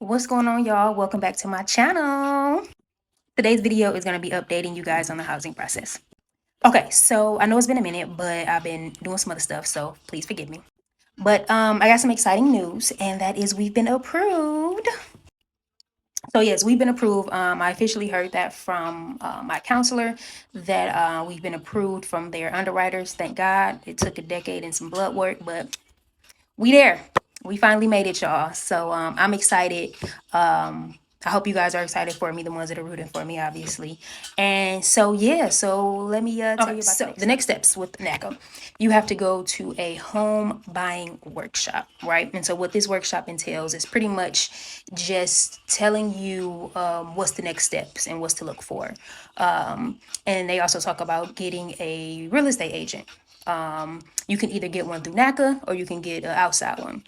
What's going on, y'all? Welcome back to my channel. Today's video is going to be updating you guys on the housing process. Okay, so I know it's been a minute, but I've been doing some other stuff, so please forgive me. But I got some exciting news, and that is we've been approved. So yes, we've been approved. I officially heard that from my counselor that we've been approved from their underwriters. Thank God. It took a decade and some blood work, but we there. We finally made it, y'all. So I'm excited. I hope you guys are excited for me, the ones that are rooting for me, obviously. And so yeah, so let me tell you about the next steps with NACA. You have to go to a home buying workshop, right? And so what this workshop entails is pretty much just telling you what's the next steps and what's to look for. And they also talk about getting a real estate agent. You can either get one through NACA or you can get an outside one.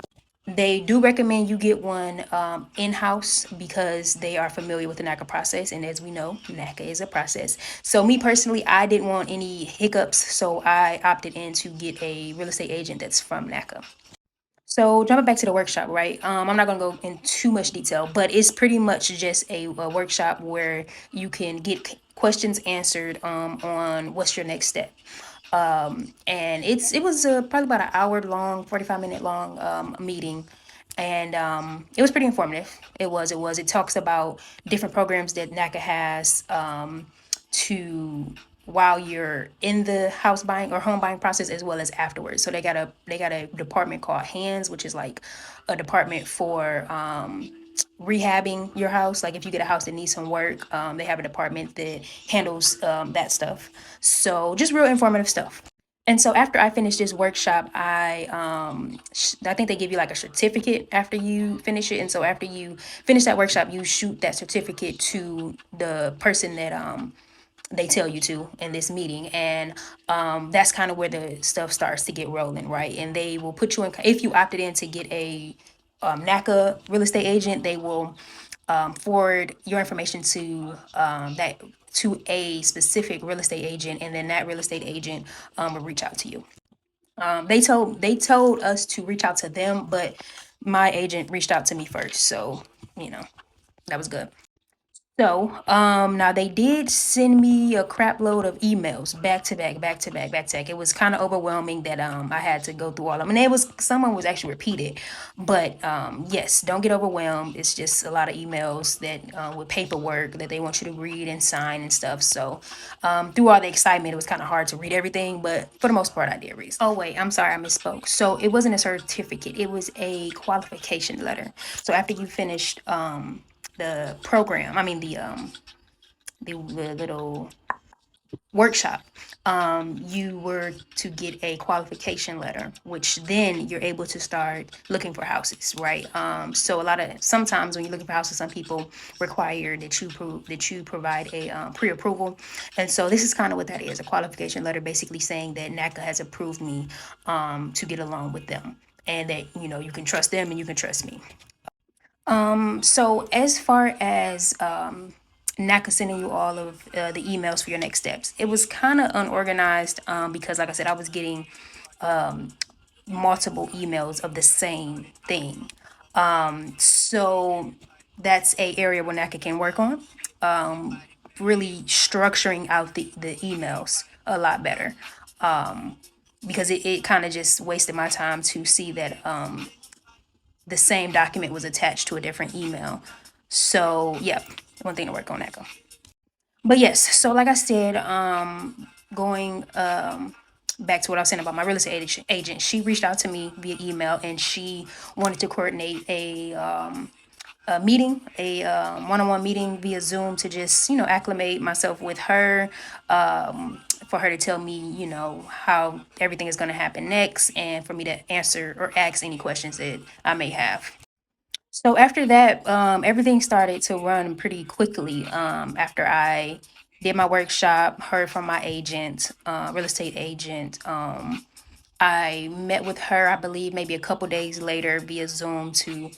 They do recommend you get one in-house because they are familiar with the NACA process. And as we know, NACA is a process. So me personally, I didn't want any hiccups. So I opted in to get a real estate agent that's from NACA. So jumping back to the workshop, right? I'm not gonna go in too much detail, but it's pretty much just a workshop where you can get questions answered on what's your next step. And it was probably about an hour long, 45-minute long meeting. And it was pretty informative. It talks about different programs that NACA has to while you're in the house buying or home buying process as well as afterwards. So they got a department called Hands, which is like a department for rehabbing your house. Like if you get a house that needs some work, they have a department that handles that stuff. So just real informative stuff. And so after I finished this workshop, I think they give you like a certificate after you finish it. And so after you finish that workshop, you shoot that certificate to the person that they tell you to in this meeting. And that's kind of where the stuff starts to get rolling, right? And they will put you in, if you opted in to get a NACA real estate agent, they will forward your information to a specific real estate agent, and then that real estate agent will reach out to you. They told us to reach out to them, but my agent reached out to me first, so that was good. So, now they did send me a crap load of emails back to back, back to back, back to back. It was kind of overwhelming that I had to go through all of them. And someone was actually repeated, but yes, don't get overwhelmed. It's just a lot of emails that with paperwork that they want you to read and sign and stuff. So, through all the excitement, it was kind of hard to read everything, but for the most part, I did read. Oh wait, I'm sorry, I misspoke. So it wasn't a certificate; it was a qualification letter. So after you finished the program, I mean the little workshop, you were to get a qualification letter, which then you're able to start looking for houses, right? So sometimes when you're looking for houses, some people require that you provide a pre-approval, and so this is kind of what that is, a qualification letter, basically saying that NACA has approved me to get along with them, and that you can trust them and you can trust me. So as far as NACA sending you all of the emails for your next steps, it was kind of unorganized because, like I said, I was getting multiple emails of the same thing. So that's a area where NACA can work on, really structuring out the emails a lot better, because it kind of just wasted my time to see that the same document was attached to a different email. So yeah, one thing to work on, Echo. But yes, so like I said, going back to what I was saying about my real estate agent, she reached out to me via email and she wanted to coordinate a meeting, a one-on-one meeting via Zoom to just acclimate myself with her, for her to tell me how everything is going to happen next, and for me to answer or ask any questions that I may have. So after that, everything started to run pretty quickly. After I did my workshop, heard from my agent, real estate agent. I met with her, I believe, maybe a couple days later via Zoom to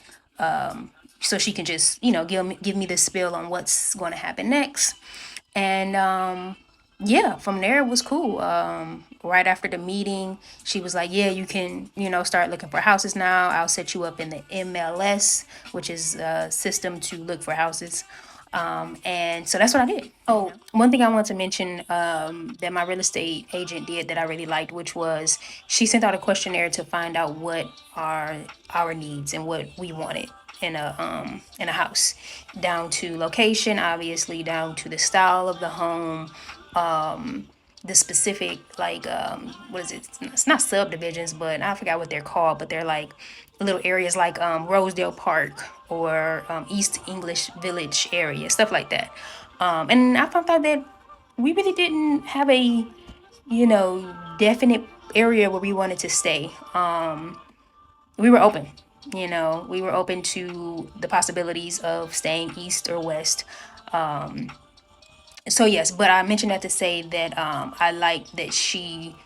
so she can just give me the spill on what's going to happen next. And yeah, from there it was cool. right after the meeting, she was like, yeah, you can, start looking for houses now. I'll set you up in the MLS, which is a system to look for houses. And so that's what I did. Oh, one thing I want to mention that my real estate agent did that I really liked, which was she sent out a questionnaire to find out what are our needs and what we wanted in a house, down to location, obviously, down to the style of the home, the specific, like, what is it, it's not subdivisions, but I forgot what they're called, but they're like little areas like Rosedale Park or East English Village area, stuff like that. And I found out that we really didn't have a definite area where we wanted to stay. We were open. We were open to the possibilities of staying east or west. So yes, but I mentioned that to say that I like that she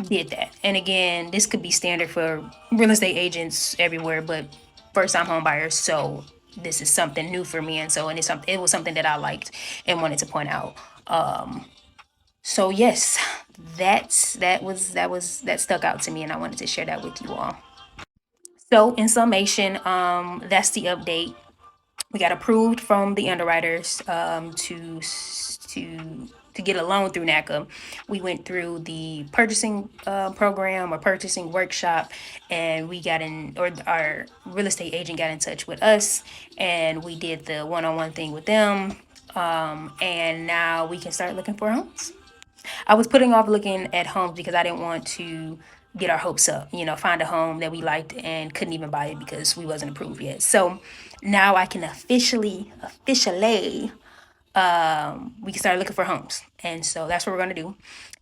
did that. And again, this could be standard for real estate agents everywhere, but first time home buyers. So this is something new for me, and so and it was something that I liked and wanted to point out. So yes, that stuck out to me, and I wanted to share that with you all. So in summation, that's the update. We got approved from the underwriters to get a loan through NACA. We went through the purchasing program or purchasing workshop, and we got in, or our real estate agent got in touch with us, and we did the one-on-one thing with them. And now we can start looking for homes. I was putting off looking at homes because I didn't want to get our hopes up, find a home that we liked and couldn't even buy it because we wasn't approved yet. So now I can officially, we can start looking for homes. And so that's what we're going to do.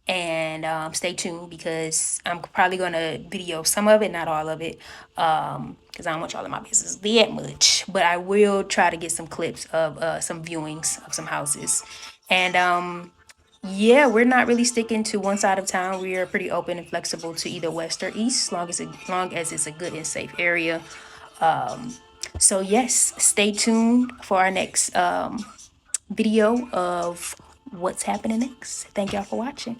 And stay tuned because I'm probably going to video some of it, not all of it, because I don't want y'all in my business that much. But I will try to get some clips of some viewings of some houses. And yeah, we're not really sticking to one side of town. We are pretty open and flexible to either west or east, long as it's a good and safe area. So yes, stay tuned for our next video of what's happening next. Thank y'all for watching.